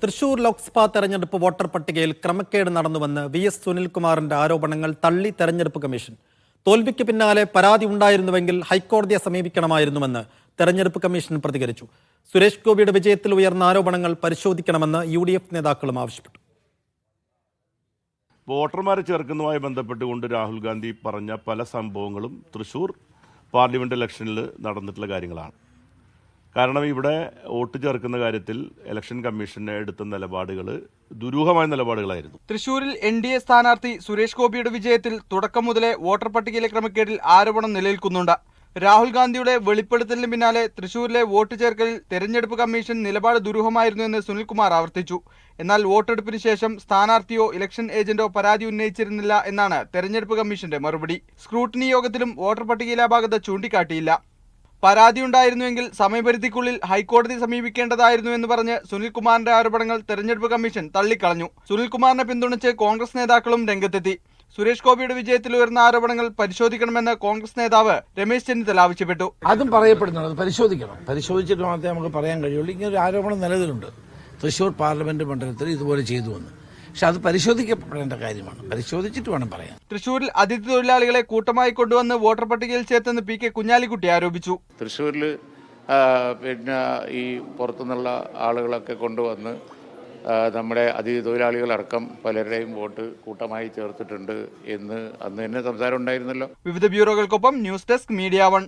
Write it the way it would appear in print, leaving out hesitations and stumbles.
തൃശൂർ ലോക്സഭാ തെരഞ്ഞെടുപ്പ് വോട്ടർ പട്ടികയിൽ ക്രമക്കേട് നടന്നുവെന്ന് വി.എസ്. സുനിൽകുമാറിന്റെ ആരോപണങ്ങൾ തള്ളി തെരഞ്ഞെടുപ്പ് കമ്മീഷൻ. തോൽവിക്ക് പിന്നാലെ പരാതി ഉണ്ടായിരുന്നുവെങ്കിൽ ഹൈക്കോടതിയെ സമീപിക്കണമായിരുന്നുവെന്ന് തെരഞ്ഞെടുപ്പ് കമ്മീഷൻ പ്രതികരിച്ചു. സുരേഷ് ഗോപിയുടെ വിജയത്തിൽ ഉയർന്ന ആരോപണങ്ങൾ പരിശോധിക്കണമെന്ന് UDF നേതാക്കളും ആവശ്യപ്പെട്ടു. വോട്ടർമാരെ ചേർക്കുന്നതുമായി ബന്ധപ്പെട്ടുകൊണ്ട് രാഹുൽ ഗാന്ധി പറഞ്ഞ പല സംഭവങ്ങളും തൃശൂർ പാർലമെന്റ് ഇലക്ഷനിൽ നടന്നിട്ടുള്ള കാര്യങ്ങളാണ്. കാരണം ഇവിടെ വോട്ട് ചേർക്കുന്ന കാര്യത്തിൽ ഇലക്ഷൻ കമ്മീഷൻ എടുത്ത നിലപാടുകൾ ദുരൂഹമായ നിലപാടുകളായിരുന്നു. തൃശൂരിൽ NDA സ്ഥാനാർത്ഥി സുരേഷ് ഗോപിയുടെ വിജയത്തിൽ തുടക്കം മുതലേ വോട്ടർ പട്ടികയിലെ ക്രമക്കേടിൽ ആരോപണം നിലനിൽക്കുന്നുണ്ട്. രാഹുൽ ഗാന്ധിയുടെ വെളിപ്പെടുത്തലിന് പിന്നാലെ തൃശൂരിലെ വോട്ട് ചേർക്കലിൽ തെരഞ്ഞെടുപ്പ് കമ്മീഷൻ നിലപാട് ദുരൂഹമായിരുന്നു എന്ന് സുനിൽകുമാർ ആവർത്തിച്ചു. എന്നാൽ വോട്ടെടുപ്പിന് ശേഷം സ്ഥാനാർത്ഥിയോ ഇലക്ഷൻ ഏജന്റോ പരാതി ഉന്നയിച്ചിരുന്നില്ല എന്നാണ് തെരഞ്ഞെടുപ്പ് കമ്മീഷന്റെ മറുപടി. സ്ക്രൂട്ടിനി യോഗത്തിലും വോട്ടർ പട്ടികയിലെ അപാകത ചൂണ്ടിക്കാട്ടിയില്ല. പരാതിയുണ്ടായിരുന്നുവെങ്കിൽ സമയപരിധിക്കുള്ളിൽ ഹൈക്കോടതി സമീപിക്കേണ്ടതായിരുന്നു എന്ന് പറഞ്ഞ് സുനിൽകുമാറിന്റെ ആരോപണങ്ങൾ തെരഞ്ഞെടുപ്പ് കമ്മീഷൻ തള്ളിക്കളഞ്ഞു. സുനിൽകുമാറിനെ പിന്തുണച്ച് കോൺഗ്രസ് നേതാക്കളും രംഗത്തെത്തി. സുരേഷ് ഗോപിയുടെ വിജയത്തിൽ ഉയർന്ന ആരോപണങ്ങൾ പരിശോധിക്കണമെന്ന് കോൺഗ്രസ് നേതാവ് രമേശ് ചെന്നിത്തല ആവശ്യപ്പെട്ടു. അതും പറയപ്പെടുന്നുണ്ട്, പരിശോധിച്ചിട്ട് മാത്രമേ നമുക്ക് പറയാൻ കഴിയുള്ളൂ. ഇങ്ങനെ ഒരു ആരോപണം നിലവിലുണ്ട്, തൃശൂർ പാർലമെന്റ് മണ്ഡലത്തിൽ ഇതുപോലെ ചെയ്തുവെന്ന്. പക്ഷെ അത് പരിശോധിക്കപ്പെടേണ്ട കാര്യമാണ്, പരിശോധിച്ചിട്ട് വേണം പറയാൻ. തൃശൂരിൽ അതിഥി തൊഴിലാളികളെ കൂട്ടമായി കൊണ്ടുവന്ന് വോട്ടർ പട്ടികയിൽ ചേർത്തെന്ന് PK കുഞ്ഞാലിക്കുട്ടി ആരോപിച്ചു. തൃശ്ശൂരിൽ പിന്നെ ഈ പുറത്തുനിന്നുള്ള ആളുകളൊക്കെ കൊണ്ടുവന്ന് നമ്മുടെ അതിഥി തൊഴിലാളികളടക്കം പലരുടെയും വോട്ട് കൂട്ടമായി ചേർത്തിട്ടുണ്ട് എന്ന് അന്ന് തന്നെ സംസാരം ഉണ്ടായിരുന്നല്ലോ. വിവിധ ബ്യൂറോകൾക്കൊപ്പം ന്യൂസ് ഡെസ്ക് മീഡിയ 1.